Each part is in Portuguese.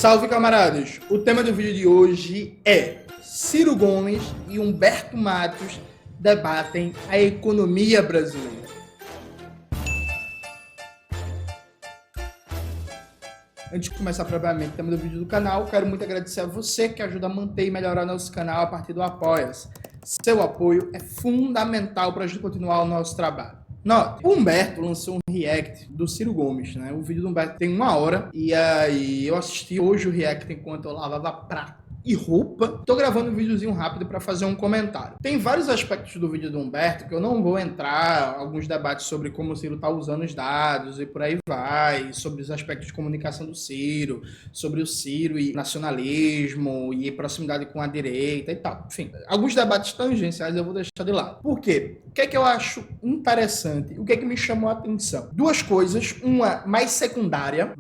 Salve, camaradas! O tema do vídeo de hoje é Ciro Gomes e Humberto Matos debatem a economia brasileira. Antes de começar propriamente o tema do vídeo do canal, quero muito agradecer a você que ajuda a manter e melhorar nosso canal a partir do Apoia-se. Seu apoio é fundamental para a gente continuar o nosso trabalho. Note, o Humberto lançou um react do Ciro Gomes, né? O vídeo do Humberto tem 1 hora e aí eu assisti hoje o react enquanto eu lavava prato e roupa. Tô gravando um videozinho rápido para fazer um comentário. Tem vários aspectos do vídeo do Humberto que eu não vou entrar, alguns debates sobre como o Ciro tá usando os dados e por aí vai, sobre os aspectos de comunicação do Ciro, sobre o Ciro e nacionalismo e proximidade com a direita e tal. Enfim, alguns debates tangenciais eu vou deixar de lado. Por quê? O que é que eu acho interessante? O que é que me chamou a atenção? Duas coisas, uma mais secundária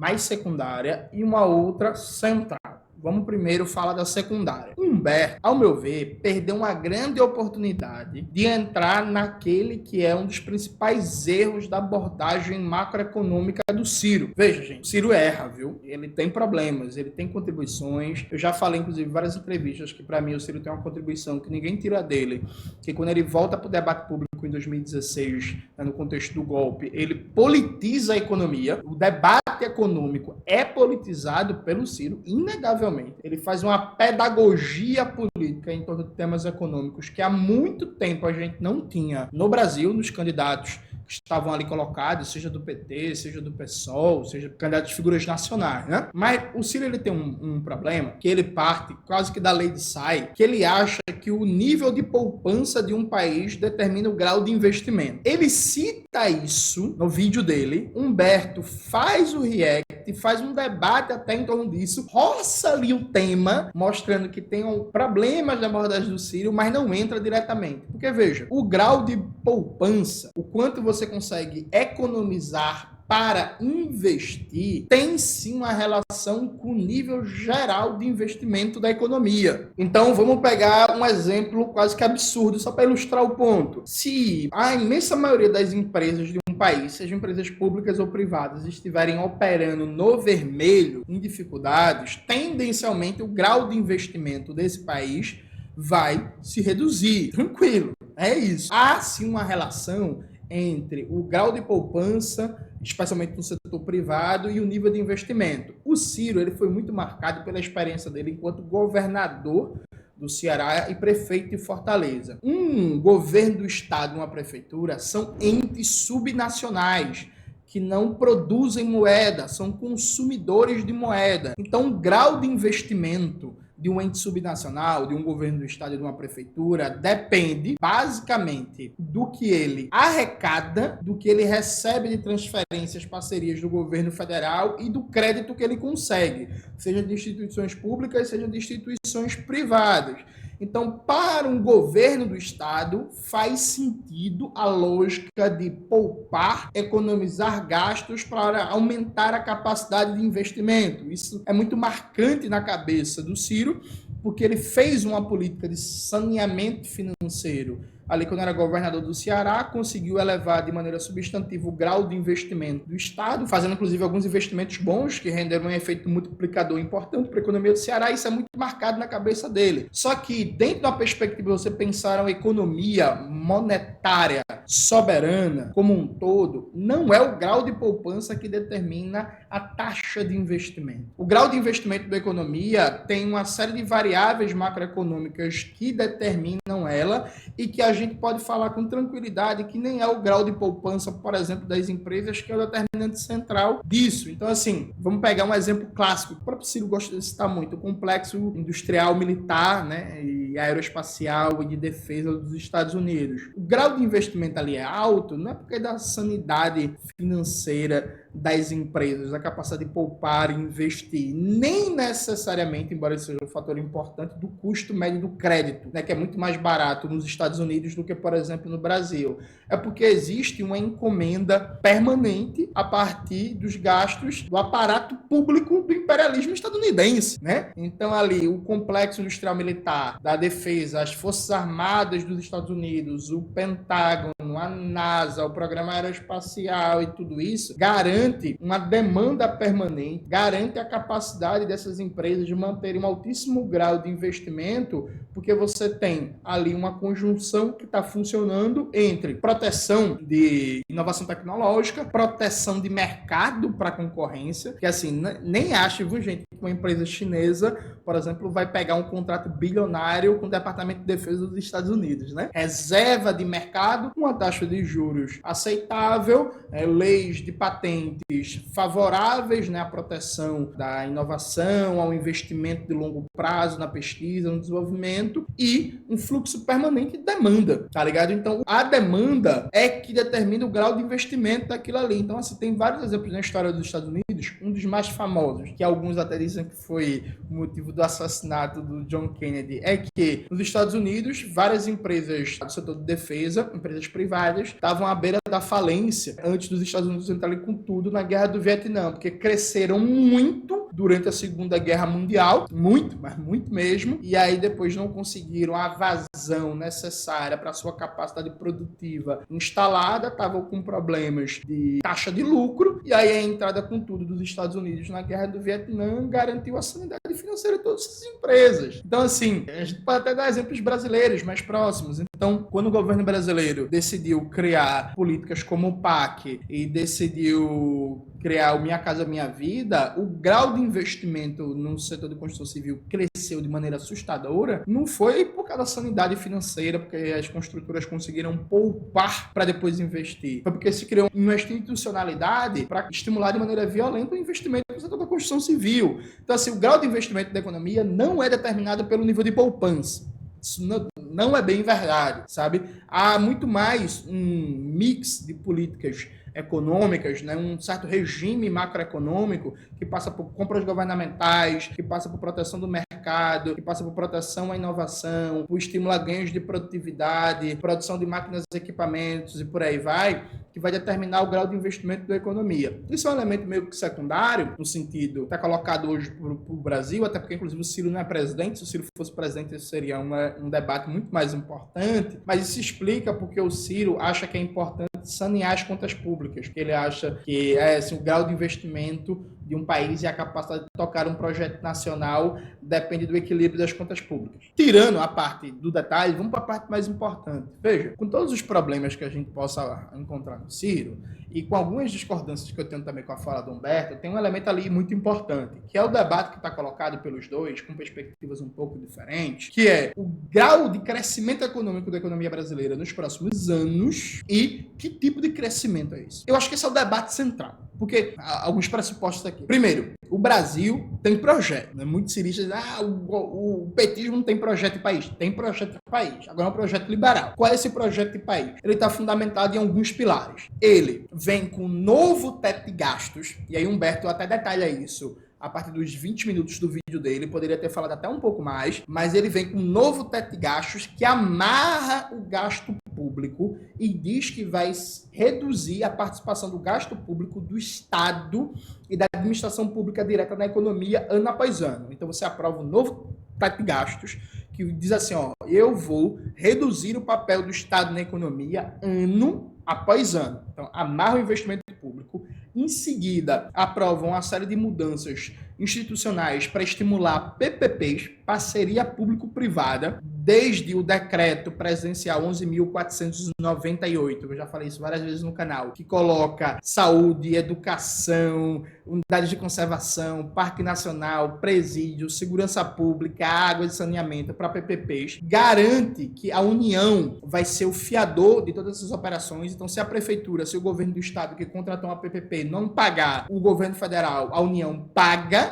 e uma outra central. Vamos primeiro falar da secundária. Humberto, ao meu ver, perdeu uma grande oportunidade de entrar naquele que é um dos principais erros da abordagem macroeconômica do Ciro. Veja, gente, o Ciro erra, viu? Ele tem problemas, ele tem contribuições. Eu já falei, inclusive, em várias entrevistas que, para mim, o Ciro tem uma contribuição que ninguém tira dele, que quando ele volta para o debate público em 2016, no contexto do golpe, ele politiza a economia. O debate econômico é politizado pelo Ciro, inegavelmente. Ele faz uma pedagogia política em torno de temas econômicos que há muito tempo a gente não tinha no Brasil, nos candidatos que estavam ali colocados, seja do PT, seja do PSOL, seja candidatos de figuras nacionais, né? Mas o Ciro, ele tem um problema, que ele parte quase que da lei de Say, que ele acha que o nível de poupança de um país determina o grau de investimento. Ele cita isso no vídeo dele, Humberto faz o react, faz um debate até em torno disso, roça ali o tema, mostrando que tem problemas na abordagem do Ciro, mas não entra diretamente. Porque, veja, o grau de poupança, o quanto você consegue economizar para investir, tem sim uma relação com o nível geral de investimento da economia. Então, vamos pegar um exemplo quase que absurdo, só para ilustrar o ponto. Se a imensa maioria das empresas de um país, sejam empresas públicas ou privadas, estiverem operando no vermelho, em dificuldades, tendencialmente o grau de investimento desse país vai se reduzir. Tranquilo, é isso. Há sim uma relação entre o grau de poupança, especialmente no setor privado, e o nível de investimento. O Ciro, ele foi muito marcado pela experiência dele enquanto governador do Ceará e prefeito de Fortaleza. Um governo do estado, uma prefeitura, são entes subnacionais que não produzem moeda, são consumidores de moeda. Então, o grau de investimento de um ente subnacional, de um governo do estado e de uma prefeitura, depende basicamente do que ele arrecada, do que ele recebe de transferências, parcerias do governo federal e do crédito que ele consegue, seja de instituições públicas, seja de instituições privadas. Então, para um governo do estado, faz sentido a lógica de poupar, economizar gastos para aumentar a capacidade de investimento. Isso é muito marcante na cabeça do Ciro, porque ele fez uma política de saneamento financeiro ali quando era governador do Ceará, conseguiu elevar de maneira substantiva o grau de investimento do Estado, fazendo inclusive alguns investimentos bons que renderam um efeito multiplicador importante para a economia do Ceará. Isso é muito marcado na cabeça dele. Só que dentro da perspectiva de você pensar uma economia monetária soberana como um todo, não é o grau de poupança que determina a taxa de investimento. O grau de investimento da economia tem uma série de variáveis macroeconômicas que determinam ela e que a gente pode falar com tranquilidade que nem é o grau de poupança, por exemplo, das empresas que é o determinante central disso. Então, assim, vamos pegar um exemplo clássico. O próprio Ciro gosta de citar muito, o complexo industrial militar, né, e aeroespacial e de defesa dos Estados Unidos. O grau de investimento ali é alto, não é porque é da sanidade financeira das empresas, a capacidade de poupar e investir, nem necessariamente, embora isso seja um fator importante, do custo médio do crédito, né, que é muito mais barato nos Estados Unidos do que, por exemplo, no Brasil. É porque existe uma encomenda permanente a partir dos gastos do aparato público do imperialismo estadunidense, né? Então, ali, o complexo industrial militar, da defesa, as Forças Armadas dos Estados Unidos, o Pentágono, ONU, a NASA, o Programa Aeroespacial e tudo isso, garante uma demanda permanente, garante a capacidade dessas empresas de manterem um altíssimo grau de investimento, porque você tem ali uma conjunção que está funcionando entre proteção de inovação tecnológica, proteção de mercado para concorrência, que assim, nem acho, viu, gente, que uma empresa chinesa, por exemplo, vai pegar um contrato bilionário com o Departamento de Defesa dos Estados Unidos, né? Reserva de mercado, uma taxa de juros aceitável, leis de patentes favoráveis, né, à proteção da inovação, ao investimento de longo prazo na pesquisa, no desenvolvimento e um fluxo permanente de demanda, tá ligado? Então, a demanda é que determina o grau de investimento daquilo ali. Então, assim, tem vários exemplos na história dos Estados Unidos, um dos mais famosos, que alguns até dizem que foi o motivo do assassinato do John Kennedy, é que nos Estados Unidos, várias empresas do setor de defesa, empresas privadas, estavam à beira da falência antes dos Estados Unidos entrarem com tudo na Guerra do Vietnã, porque cresceram muito durante a Segunda Guerra Mundial, muito, mas muito mesmo, e aí depois não conseguiram a vazão necessária para a sua capacidade produtiva instalada, estavam com problemas de taxa de lucro, e aí a entrada com tudo dos Estados Unidos na Guerra do Vietnã garantiu a sanidade financeira de todas essas empresas. Então, assim, a gente pode até dar exemplos brasileiros mais próximos. Então, quando o governo brasileiro decidiu criar políticas como o PAC e decidiu criar o Minha Casa Minha Vida, o grau de investimento no setor de construção civil cresceu de maneira assustadora, não foi por causa da sanidade financeira, porque as construtoras conseguiram poupar para depois investir. Foi porque se criou uma institucionalidade para estimular de maneira violenta o investimento no setor da construção civil. Então, assim, o grau de investimento da economia não é determinado pelo nível de poupança. Isso não é bem verdade, sabe? Há muito mais um mix de políticas econômicas, né, um certo regime macroeconômico que passa por compras governamentais, que passa por proteção do mercado, que passa por proteção à inovação, por estímulo a ganhos de produtividade, produção de máquinas e equipamentos e por aí vai, que vai determinar o grau de investimento da economia. Isso é um elemento meio que secundário, no sentido, está colocado hoje para o Brasil, até porque inclusive o Ciro não é presidente, se o Ciro fosse presidente isso seria um debate muito mais importante, mas isso explica porque o Ciro acha que é importante sanear as contas públicas, que ele acha que assim, o grau de investimento de um país e a capacidade de tocar um projeto nacional depende do equilíbrio das contas públicas. Tirando a parte do detalhe, vamos para a parte mais importante. Veja, com todos os problemas que a gente possa encontrar no Ciro, e com algumas discordâncias que eu tenho também com a fala do Humberto, tem um elemento ali muito importante, que é o debate que está colocado pelos dois, com perspectivas um pouco diferentes, que é o grau de crescimento econômico da economia brasileira nos próximos anos e que tipo de crescimento é esse. Eu acho que esse é o debate central, porque há alguns pressupostos aqui. Primeiro, o Brasil tem projeto, né? Muitos ciristas dizem, o petismo não tem projeto de país. Tem projeto de país. Agora é um projeto liberal. Qual é esse projeto de país? Ele está fundamentado em alguns pilares. Ele vem com um novo teto de gastos, e aí Humberto até detalha isso a partir dos 20 minutos do vídeo dele, poderia ter falado até um pouco mais, mas ele vem com um novo teto de gastos que amarra o gasto público e diz que vai reduzir a participação do gasto público do Estado e da administração pública direta na economia ano após ano. Então você aprova um novo teto de gastos que diz assim, eu vou reduzir o papel do Estado na economia ano após ano. Então, amarra o investimento público. Em seguida, aprovam uma série de mudanças institucionais para estimular PPPs, parceria público-privada, desde o decreto presidencial 11.498, eu já falei isso várias vezes no canal, que coloca saúde, educação, unidades de conservação, parque nacional, presídio, segurança pública, água e saneamento para PPPs, garante que a União vai ser o fiador de todas essas operações. Então, se a prefeitura, se o governo do estado que contratou uma PPP não pagar, o governo federal, a União paga,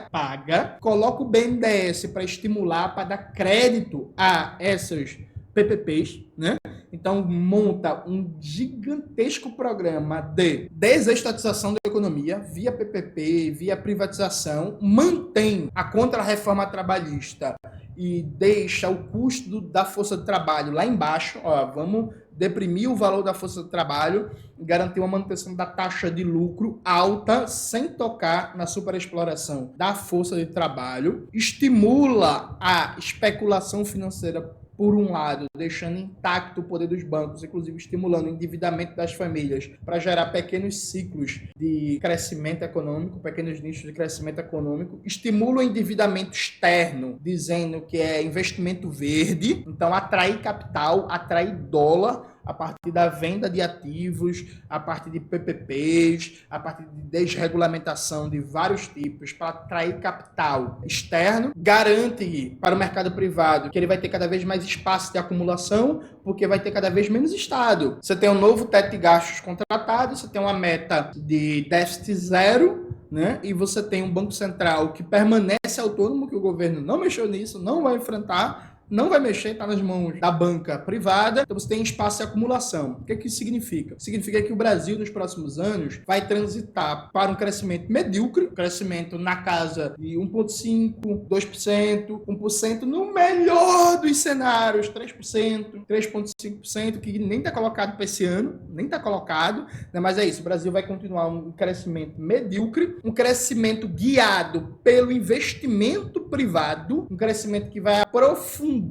coloca o BNDES para estimular, para dar crédito a essas PPPs, né? Então, monta um gigantesco programa de desestatização da economia via PPP, via privatização, mantém a contra-reforma trabalhista e deixa o custo da força de trabalho lá embaixo. Vamos deprimir o valor da força de trabalho, garantir uma manutenção da taxa de lucro alta, sem tocar na superexploração da força de trabalho, estimula a especulação financeira por um lado, deixando intacto o poder dos bancos, inclusive estimulando o endividamento das famílias para gerar pequenos ciclos de crescimento econômico, pequenos nichos de crescimento econômico, estimula o endividamento externo, dizendo que é investimento verde, então atrair capital, atrair dólar, a partir da venda de ativos, a partir de PPPs, a partir de desregulamentação de vários tipos para atrair capital externo, garante para o mercado privado que ele vai ter cada vez mais espaço de acumulação, porque vai ter cada vez menos Estado. Você tem um novo teto de gastos contratado, você tem uma meta de déficit zero, né? E você tem um Banco Central que permanece autônomo, que o governo não mexeu nisso, não vai enfrentar, não vai mexer, está nas mãos da banca privada, então você tem espaço de acumulação. O que isso significa? Significa que o Brasil, nos próximos anos, vai transitar para um crescimento medíocre, crescimento na casa de 1,5%, 2%, 1%, no melhor dos cenários, 3%, 3,5%, que nem está colocado para esse ano, nem está colocado, né? Mas é isso, o Brasil vai continuar um crescimento medíocre, um crescimento guiado pelo investimento privado, um crescimento que vai aprofundar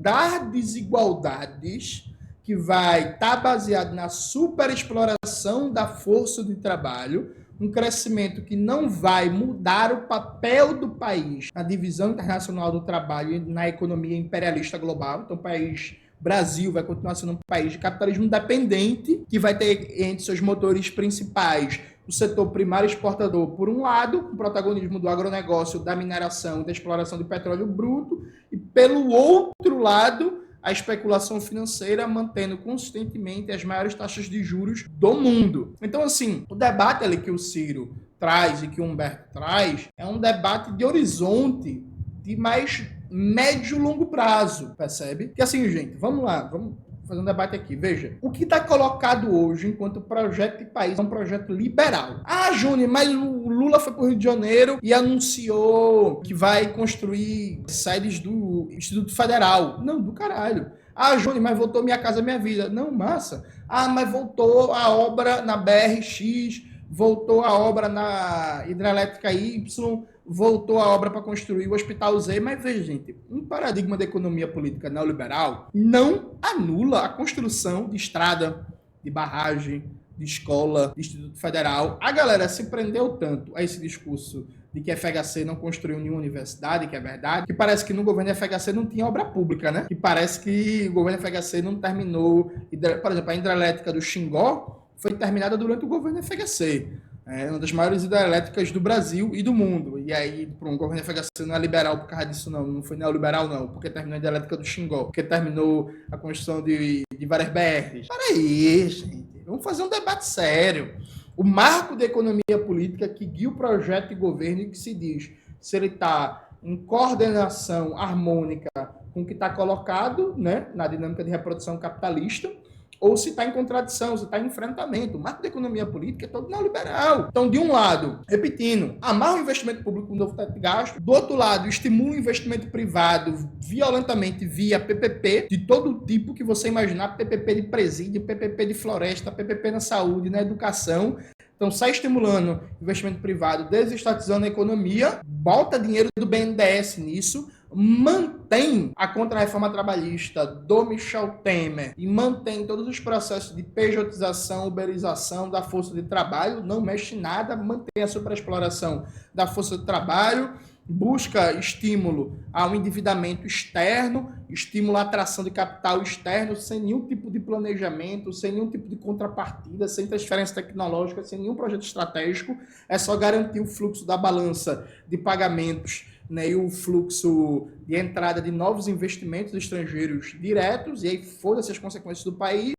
desigualdades, que vai estar baseado na superexploração da força de trabalho, um crescimento que não vai mudar o papel do país na divisão internacional do trabalho e na economia imperialista global. Então, o país Brasil vai continuar sendo um país de capitalismo dependente, que vai ter entre seus motores principais o setor primário exportador, por um lado, com o protagonismo do agronegócio, da mineração e da exploração de petróleo bruto, e pelo outro lado, a especulação financeira, mantendo consistentemente as maiores taxas de juros do mundo. Então, assim, o debate ali que o Ciro traz e que o Humberto traz é um debate de horizonte de mais médio e longo prazo, percebe? Que assim, gente, vamos lá, vamos fazer um debate aqui. Veja, o que está colocado hoje enquanto projeto de país é um projeto liberal. Ah, Júnior, mas o Lula foi para o Rio de Janeiro e anunciou que vai construir sedes do Instituto Federal. Não, do caralho. Ah, Júnior, mas voltou Minha Casa Minha Vida. Não, massa. Ah, mas voltou a obra na BRX, voltou a obra na hidrelétrica Y, voltou a obra para construir o Hospital Z, mas veja, gente, um paradigma da economia política neoliberal não anula a construção de estrada, de barragem, de escola, de Instituto Federal. A galera se prendeu tanto a esse discurso de que a FHC não construiu nenhuma universidade, que é verdade, que parece que no governo da FHC não tinha obra pública, né? Que parece que o governo da FHC não terminou, por exemplo, a hidrelétrica do Xingó foi terminada durante o governo da FHC. É uma das maiores hidrelétricas do Brasil e do mundo. E aí, para um governo FHC não é liberal por causa disso, não. Não foi neoliberal, não. Porque terminou a hidrelétrica do Xingó. Porque terminou a construção de várias BRs. Peraí, gente. Vamos fazer um debate sério. O marco da economia política que guia o projeto de governo e que se diz se ele está em coordenação harmônica com o que está colocado, né, na dinâmica de reprodução capitalista, ou se está em contradição, se está em enfrentamento. O marco da economia política é todo neoliberal. Então, de um lado, repetindo, amarra o investimento público com um novo teto de gasto, do outro lado, estimula o investimento privado violentamente via PPP, de todo tipo que você imaginar, PPP de presídio, PPP de floresta, PPP na saúde, na educação. Então, sai estimulando investimento privado, desestatizando a economia, bota dinheiro do BNDES nisso, mantém a contra-reforma trabalhista do Michel Temer e mantém todos os processos de pejotização, uberização da força de trabalho, não mexe nada, mantém a superexploração da força de trabalho, busca estímulo ao endividamento externo, estímulo à atração de capital externo, sem nenhum tipo de planejamento, sem nenhum tipo de contrapartida, sem transferência tecnológica, sem nenhum projeto estratégico, é só garantir o fluxo da balança de pagamentos, né, e o fluxo de entrada de novos investimentos estrangeiros diretos, e aí foda-se as consequências do país,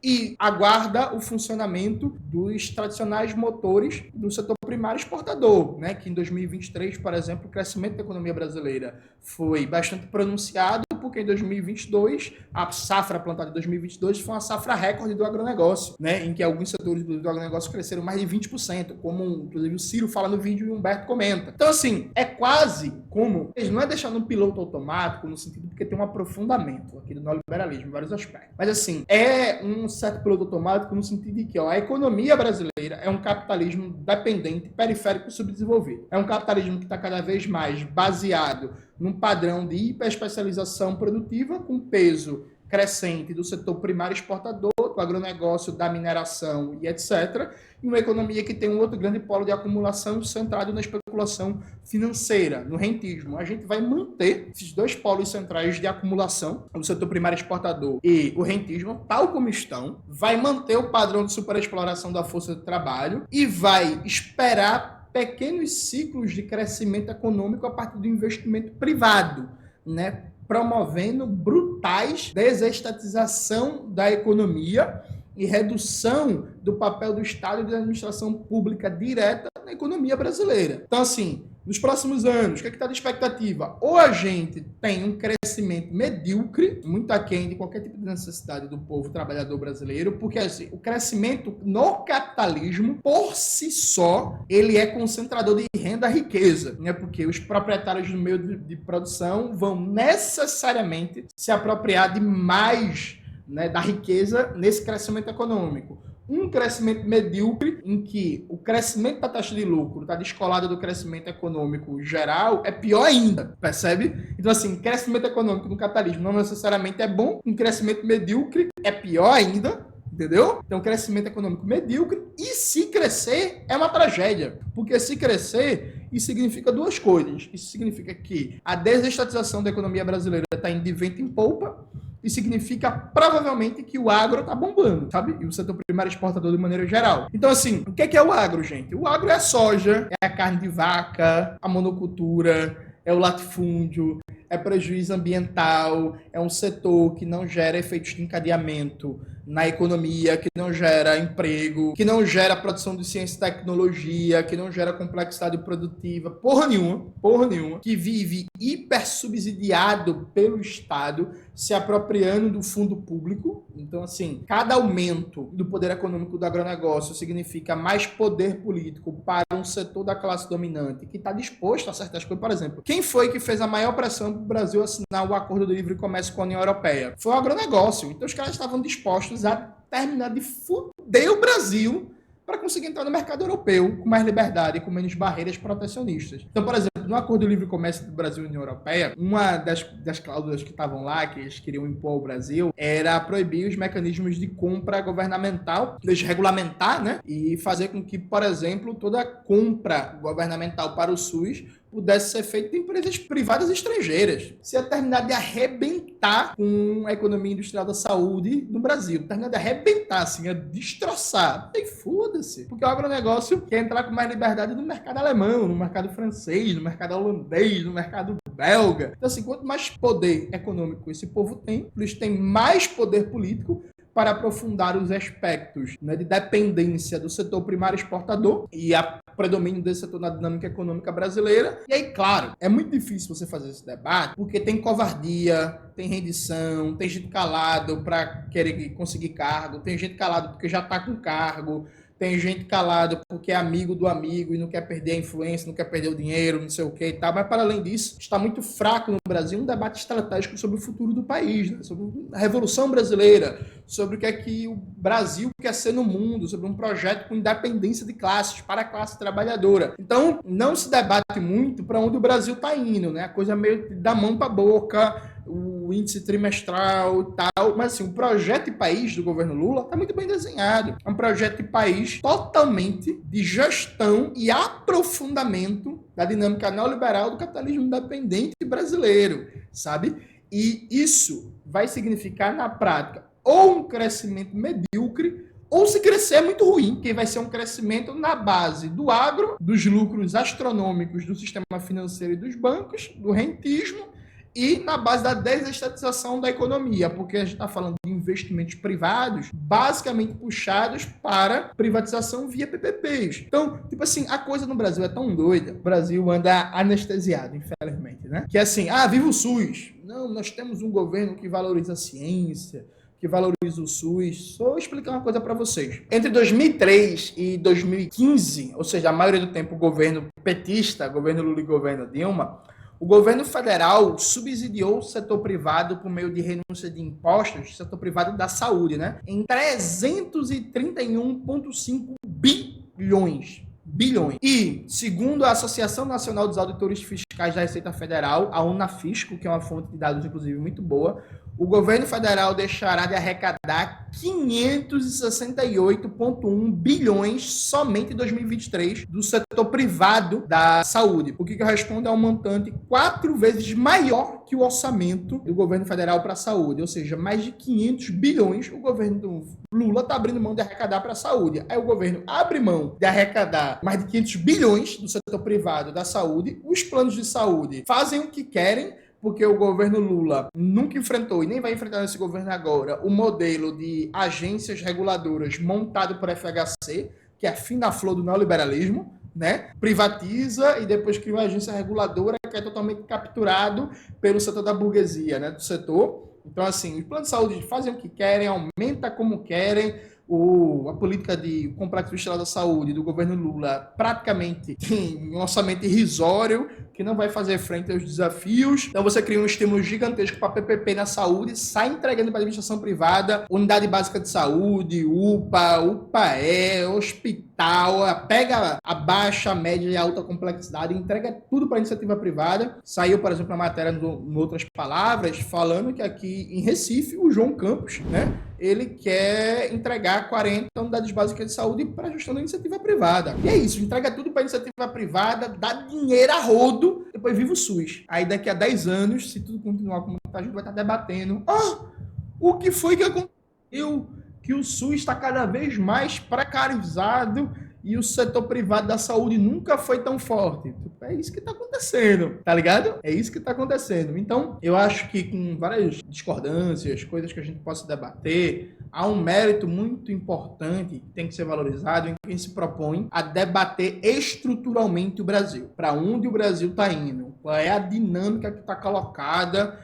e aguarda o funcionamento dos tradicionais motores do setor primário exportador, né, que em 2023, por exemplo, o crescimento da economia brasileira foi bastante pronunciado, porque em 2022, a safra plantada em 2022 foi uma safra recorde do agronegócio, né, em que alguns setores do agronegócio cresceram mais de 20%, como inclusive o Ciro fala no vídeo e o Humberto comenta. Então, assim, é quase como, não é deixar no piloto automático, no sentido porque tem um aprofundamento aqui do neoliberalismo em vários aspectos, mas assim, é um certo piloto automático no sentido de que a economia brasileira é um capitalismo dependente, periférico e subdesenvolvido. É um capitalismo que está cada vez mais baseado num padrão de hiperespecialização produtiva com peso crescente do setor primário exportador, do agronegócio, da mineração e etc., e uma economia que tem um outro grande polo de acumulação centrado na especulação financeira, no rentismo. A gente vai manter esses dois polos centrais de acumulação, o setor primário exportador e o rentismo, tal como estão, vai manter o padrão de superexploração da força de trabalho e vai esperar pequenos ciclos de crescimento econômico a partir do investimento privado, né? Promovendo brutais desestatização da economia e redução do papel do Estado e da administração pública direta na economia brasileira. Então, assim, nos próximos anos, o que está de expectativa? Ou a gente tem um crescimento medíocre, muito aquém de qualquer tipo de necessidade do povo trabalhador brasileiro, porque assim, o crescimento no capitalismo, por si só, ele é concentrador de renda e riqueza, né? Porque os proprietários do meio de produção vão necessariamente se apropriar de mais, né, da riqueza nesse crescimento econômico. Um crescimento medíocre, em que o crescimento da taxa de lucro está descolado do crescimento econômico geral, é pior ainda, percebe? Então, assim, crescimento econômico no capitalismo não necessariamente é bom, um crescimento medíocre é pior ainda, entendeu? Então, crescimento econômico medíocre, e se crescer, é uma tragédia, porque se crescer, isso significa duas coisas. Isso significa que a desestatização da economia brasileira está indo de vento em polpa, e significa provavelmente que o agro tá bombando, sabe? E o setor primário exportador de maneira geral. Então, assim, o que é o agro, gente? O agro é a soja, é a carne de vaca, a monocultura, é o latifúndio, é prejuízo ambiental, é um setor que não gera efeitos de encadeamento na economia, que não gera emprego, que não gera produção de ciência e tecnologia, que não gera complexidade produtiva, porra nenhuma, que vive hipersubsidiado pelo Estado, se apropriando do fundo público. Então, assim, cada aumento do poder econômico do agronegócio significa mais poder político para um setor da classe dominante que está disposto a certas coisas. Por exemplo, quem foi que fez a maior pressão para o Brasil assinar o Acordo de Livre Comércio com a União Europeia? Foi o agronegócio. Então, os caras estavam dispostos a terminar de fuder o Brasil para conseguir entrar no mercado europeu com mais liberdade e com menos barreiras protecionistas. Então, por exemplo, no Acordo de Livre Comércio do Brasil e União Europeia, uma das cláusulas que estavam lá, que eles queriam impor ao Brasil, era proibir os mecanismos de compra governamental, desregulamentar, né? E fazer com que, por exemplo, toda compra governamental para o SUS pudesse ser feita em empresas privadas estrangeiras. Se ia terminar de arrebentar com a economia industrial da saúde no Brasil. Terminar de arrebentar, assim, ia destroçar. E foda-se. Porque o agronegócio quer entrar com mais liberdade no mercado alemão, no mercado francês, no mercado holandês, no mercado belga. Então, assim, quanto mais poder econômico esse povo tem, eles têm mais poder político para aprofundar os aspectos, né, de dependência do setor primário exportador e a predomínio desse setor na dinâmica econômica brasileira. E aí, claro, é muito difícil você fazer esse debate, porque tem covardia, tem rendição, tem gente calado para querer conseguir cargo, tem gente calado porque já está com cargo, tem gente calado porque é amigo do amigo e não quer perder a influência, não quer perder o dinheiro, não sei o que e tal. Mas, para além disso, está muito fraco no Brasil um debate estratégico sobre o futuro do país, né? Sobre a Revolução Brasileira, sobre o que é que o Brasil quer ser no mundo, sobre um projeto com independência de classes, para a classe trabalhadora. Então, não se debate muito para onde o Brasil está indo, né? A coisa meio da mão para a boca, o índice trimestral e tal, mas assim, o projeto de país do governo Lula está muito bem desenhado. É um projeto de país totalmente de gestão e aprofundamento da dinâmica neoliberal do capitalismo independente brasileiro, sabe? E isso vai significar, na prática, ou um crescimento medíocre, ou se crescer é muito ruim, que vai ser um crescimento na base do agro, dos lucros astronômicos do sistema financeiro e dos bancos, do rentismo, e na base da desestatização da economia, porque a gente está falando de investimentos privados, basicamente puxados para privatização via PPPs. Então, tipo assim, a coisa no Brasil é tão doida, o Brasil anda anestesiado, infelizmente, né? Que é assim, viva o SUS! Não, nós temos um governo que valoriza a ciência, que valoriza o SUS. Só vou explicar uma coisa para vocês. Entre 2003 e 2015, ou seja, a maioria do tempo o governo petista, governo Lula e governo Dilma, o governo federal subsidiou o setor privado por meio de renúncia de impostos, setor privado da saúde, né? Em 331,5 bilhões. E, segundo a Associação Nacional dos Auditores Fiscais fiscais da Receita Federal, a Unafisco, que é uma fonte de dados, inclusive, muito boa, o governo federal deixará de arrecadar 568,1 bilhões somente em 2023 do setor privado da saúde. O que eu respondo é um montante 4 vezes maior que o orçamento do governo federal para a saúde, ou seja, mais de 500 bilhões o governo do Lula está abrindo mão de arrecadar para a saúde. Aí o governo abre mão de arrecadar mais de 500 bilhões do setor privado da saúde, os planos de saúde fazem o que querem, porque o governo Lula nunca enfrentou e nem vai enfrentar nesse governo agora o modelo de agências reguladoras montado por FHC, que é a fina flor do neoliberalismo, né? Privatiza e depois cria uma agência reguladora que é totalmente capturado pelo setor da burguesia, né? Do setor. Então, assim, os planos de saúde fazem o que querem, aumenta como querem. A política de complexo visceral da saúde do governo Lula praticamente tem um orçamento irrisório que não vai fazer frente aos desafios. Então você cria um estímulo gigantesco para PPP na saúde, sai entregando para a administração privada, unidade básica de saúde, UPA, UPAE, hospital, pega a baixa, a média e a alta complexidade e entrega tudo para a iniciativa privada. Saiu, por exemplo, a matéria, em outras palavras, falando que aqui em Recife, o João Campos, né, ele quer entregar 40 unidades básicas de saúde para a gestão da iniciativa privada. E é isso, entrega tudo para a iniciativa privada, dá dinheiro a rodo, depois vive o SUS. Aí daqui a 10 anos, se tudo continuar como está, a gente vai estar debatendo o que foi que aconteceu, que o SUS está cada vez mais precarizado e o setor privado da saúde nunca foi tão forte. É isso que está acontecendo, tá ligado? É isso que está acontecendo. Então, eu acho que com várias discordâncias, coisas que a gente possa debater, há um mérito muito importante que tem que ser valorizado em quem se propõe a debater estruturalmente o Brasil. Para onde o Brasil está indo? Qual é a dinâmica que está colocada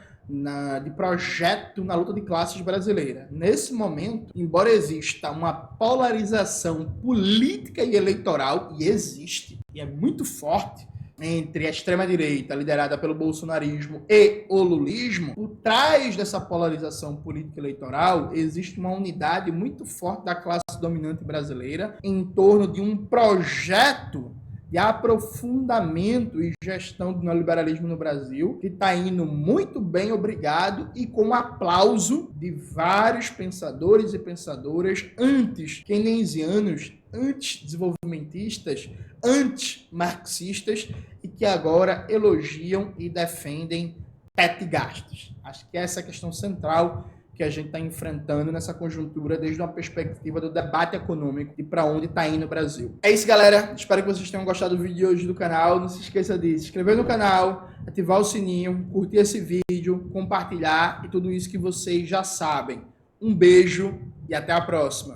de projeto na luta de classes brasileira. Nesse momento, embora exista uma polarização política e eleitoral, e existe, e é muito forte, entre a extrema-direita, liderada pelo bolsonarismo, e o lulismo, por trás dessa polarização política eleitoral, existe uma unidade muito forte da classe dominante brasileira em torno de um projeto de aprofundamento e gestão do neoliberalismo no Brasil, que está indo muito bem, obrigado, e com aplauso de vários pensadores e pensadoras anti-keynesianos, anti-desenvolvimentistas, anti-marxistas, e que agora elogiam e defendem teto de gastos. Acho que essa é a questão central que a gente está enfrentando nessa conjuntura desde uma perspectiva do debate econômico e para onde está indo o Brasil. É isso, galera. Espero que vocês tenham gostado do vídeo de hoje do canal. Não se esqueça de se inscrever no canal, ativar o sininho, curtir esse vídeo, compartilhar e tudo isso que vocês já sabem. Um beijo e até a próxima.